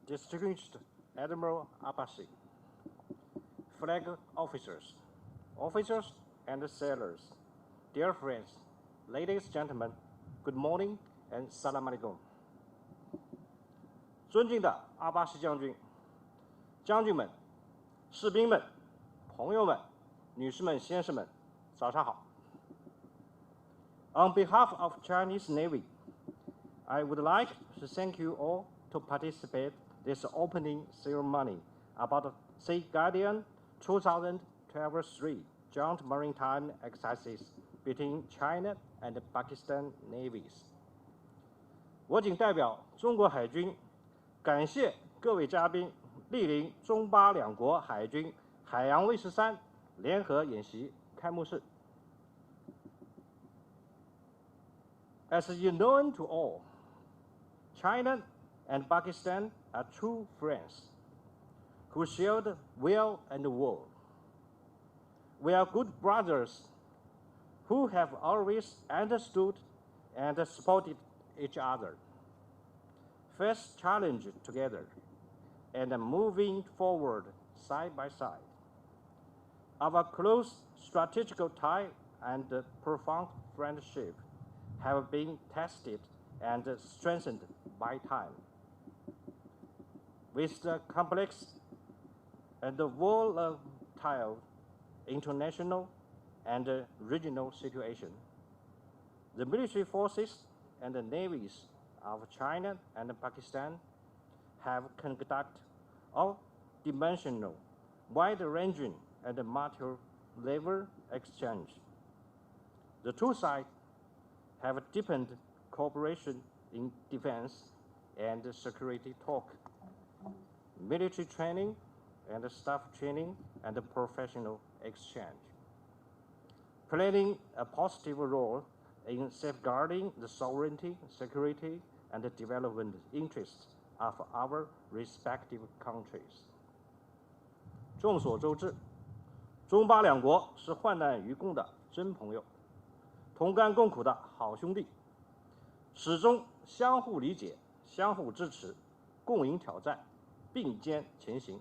Distinguished Admiral Abbasi, flag officers, officers and sailors, dear friends, ladies and gentlemen, good morning and salam alaikum. 尊敬的阿巴西将军、将军们、士兵们、朋友们、女士们、先生们，早上好。On behalf of Chinese Navy, I would like to thank you all to participate this opening ceremony about Sea Guardian 2023 Joint Maritime Exercises between China and Pakistan navies. 我谨代表中国海军感谢各位嘉宾莅临中巴两国海军海洋卫士3联合演习开幕式。As you known to all, China and Pakistan are true friends who share the will and woe. We are good brothers who have always understood and supported each other, faced challenge together, and moving forward side by side. Our close strategic tie and profound friendship have been tested and strengthened by time. With the complex and volatile international and regional situation, the military forces and the navies of China and Pakistan have conducted all-dimensional, wide-ranging and multi-level exchange. The two sides have deepened cooperation in defense and security talk, military training and staff training and professional exchange, playing a positive role in safeguarding the sovereignty, security, and the development interests of our respective countries. 众所周知，中巴两国是患难与共的真朋友，同甘共苦的好兄弟，始终相互理解、相互支持，共迎挑战，并肩前行。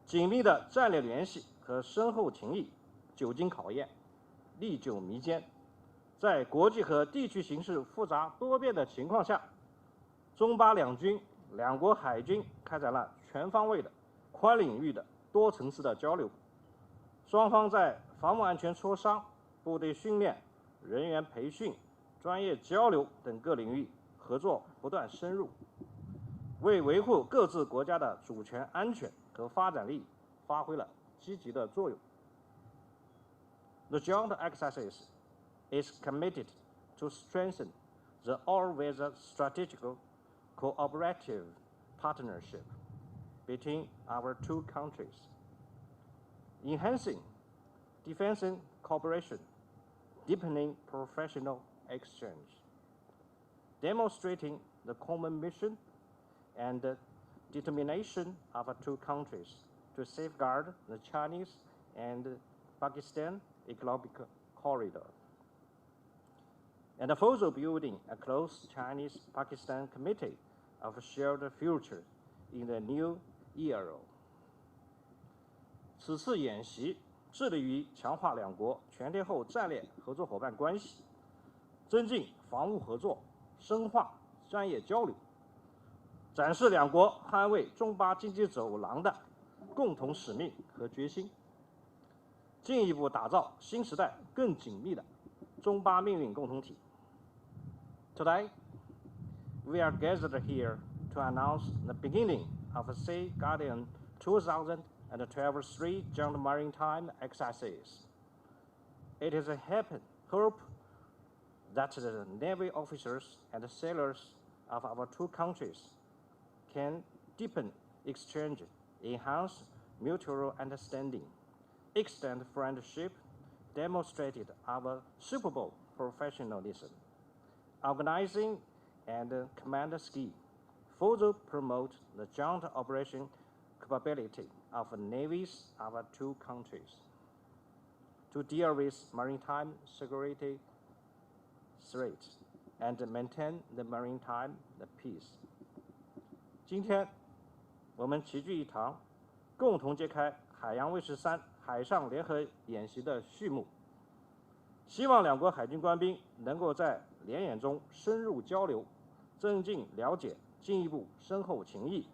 紧密的战略联系和深厚情谊久经考验，历久弥坚。在国际和地区形势复杂多变的情况下，中巴两军、两国海军开展了全方位的、宽领域的、多层次的交流。双方在防务安全磋商、部队训练、人员培训、专业交流等各领域合作不断深入，为维护各自国家的主权安全和发展利益发挥了积极的作用。The joint exercise is committed to strengthen the all-weather strategic cooperative partnership between our two countries, enhancing defense cooperation, deepening professional exchange, demonstrating the common mission and determination of our two countries to safeguard the Chinese and Pakistan economic corridor, and further building a close Chinese-Pakistan committee of shared future in the new era. 此次演习致力于强化两国全天候战略合作伙伴关系，增进防务合作，深化专业交流，展示两国捍卫中巴经济走廊的共同使命和决心，进一步打造新时代更紧密的中巴命运共同体。Today, we are gathered here to announce the beginning of Sea Guardian 2023 Joint Maritime Exercises. It is a hope that the Navy officers and sailors of our two countries can deepen exchange, enhance mutual understanding, extend friendship, demonstrated our superb professionalism, organizing and command skill, further promote the joint operation capability of navies of our two countries to deal with maritime security threats and maintain the maritime peace. 今天我们齐聚一堂，共同揭开海洋卫士3海上联合演习的序幕。希望两国海军官兵能够在联演中深入交流，增进了解，进一步深厚情谊，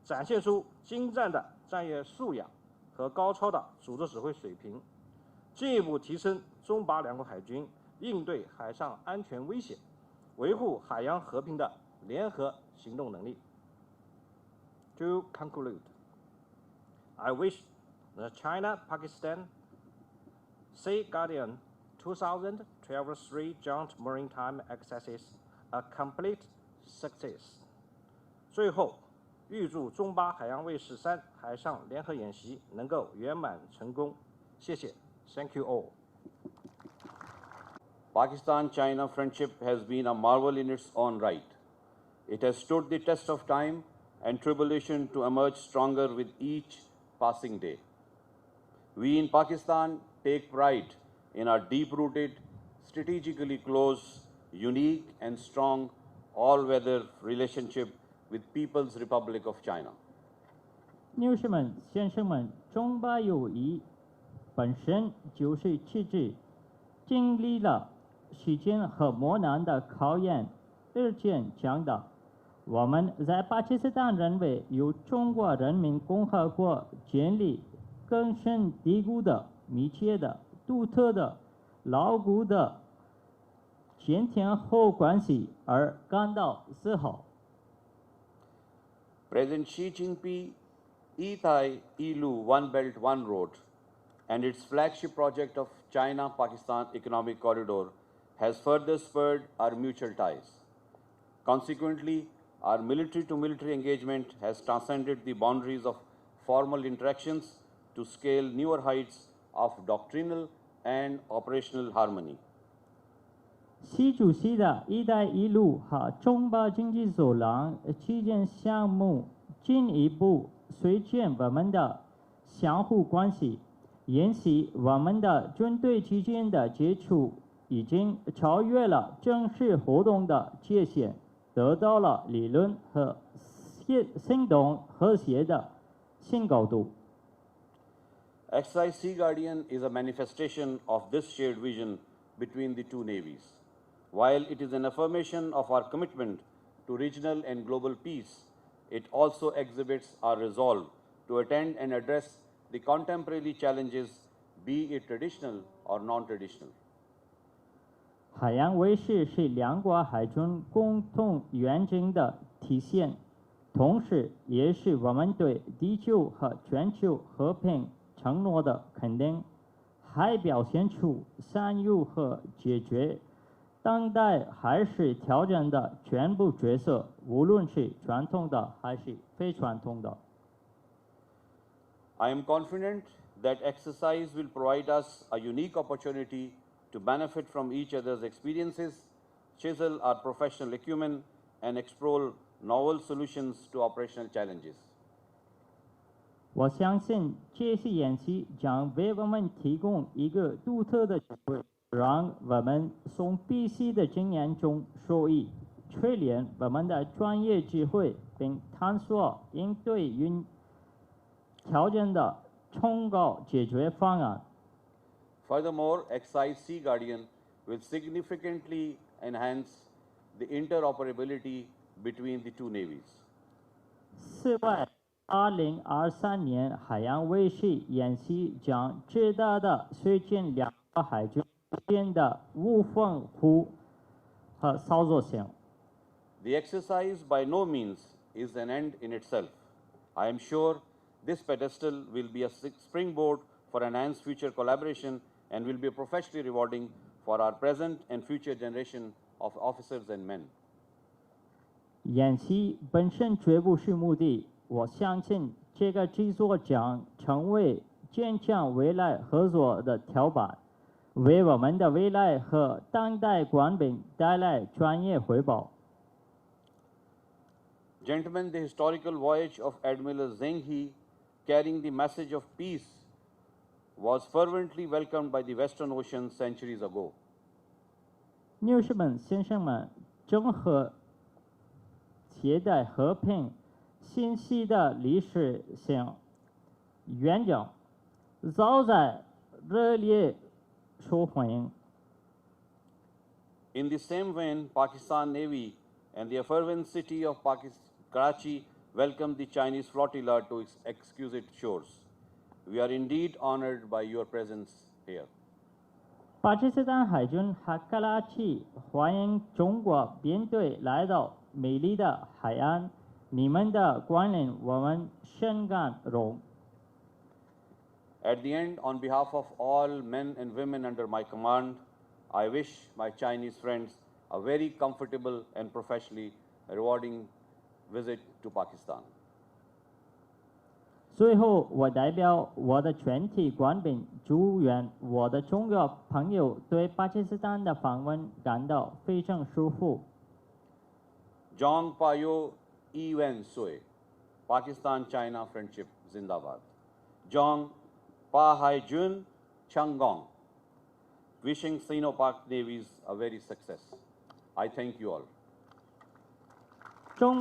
展现出精湛的战略素养和高超的组织指挥水平，进一步提升中巴两国海军应对海上安全威胁、维护海洋和平的联合行动能力。To conclude, I wish the China-Pakistan Sea Guardian 2023 Joint Maritime Exercise a complete success. 最后，预祝中巴海洋卫士3海上联合演习能够圆满成功。谢谢 ，Thank you all. Pakistan-China friendship has been a marvel in its own right. It has stood the test of time and tribulation to emerge stronger with each passing day. We in Pakistan take pride in our deep-rooted, strategically close, unique and strong all-weather relationship with People's Republic of China. 女士们、先生们，中巴友谊本身就是旗帜，经历了时间和磨难的考验，日渐强大。我们在巴基斯坦认为，由中国人民共和国建立根深蒂固的、密切的、独特的、牢固的前前后关系而感到自豪。President Xi Jinping Itai Ilu One Belt One Road and its flagship project of China-Pakistan Economic Corridor has further spurred our mutual ties. Consequently, our military-to-military engagement has transcended the boundaries of formal interactions to scale newer heights of doctrinal and operational harmony. 习主席的"一带一路"和中巴经济走廊基建项目进一步推进我们的相互关系，演习我们的军队之间的接触已经超越了正式活动的界限，得到了理论和行动和谐的新高度。Exercise Sea Guardian is a manifestation of this shared vision between the two navies. While it is an affirmation of our commitment to regional and global peace, it also exhibits our resolve to attend and address the contemporary challenges, be it traditional or non-traditional. 海洋卫士是两国海军共同愿景的体现，同时也是我们对地球和全球和平承诺的肯定，还表现出参与和解决当代海事挑战的全部角色，无论是传统的还是非传统的。I am confident that exercise will provide us a unique opportunity to benefit from each other's experiences, chisel our professional acumen, and explore novel solutions to operational challenges. 我相信这些演习将为我们提供一个独特的机会，让我们从彼此的经验中受益，淬炼我们的专业智慧，并探索应对挑战的崇高解决方案。Furthermore, Exercise Sea Guardian will significantly enhance the interoperability between the two navies. 此外，2023年海洋卫士演习将极大地推进两个海军之间的无缝互和操作性。The exercise by no means is an end in itself. I am sure this pedestal will be a springboard for enhanced future collaboration and will be professionally rewarding for our present and future generation of officers and men. 演习本身绝不是目的，我相信这个制作将成为坚强未来合作的跳板，为我们的未来和当代官兵带来专业回报。Gentlemen, the historical voyage of Admiral Zheng He, carrying the message of peace, was fervently welcomed by the Western Ocean centuries ago. 女士们、先生们，郑和携带和平信息的历史性演讲，早在热烈受欢迎。In the same vein, Pakistan Navy and the effervescent city of Karachi welcomed the Chinese flotilla to its exquisite shores. We are indeed honored by your presence here. 巴基斯坦海军和卡拉奇欢迎中国舰队来到美丽的海岸，你们的光临我们深感荣。At the end, on behalf of all men and women under my command, I wish my Chinese friends a very comfortable and professionally rewarding visit to Pakistan. 最后，我代表我的全体官兵祝愿我的中国朋友对巴基斯坦的访问感到非常舒服。Jong Payo E Wen Sui, Pakistan-China Friendship Zindabad. Jong Pa Hai Jun Changgong, wishing Sino-Pak navies a very success. I thank you all. 中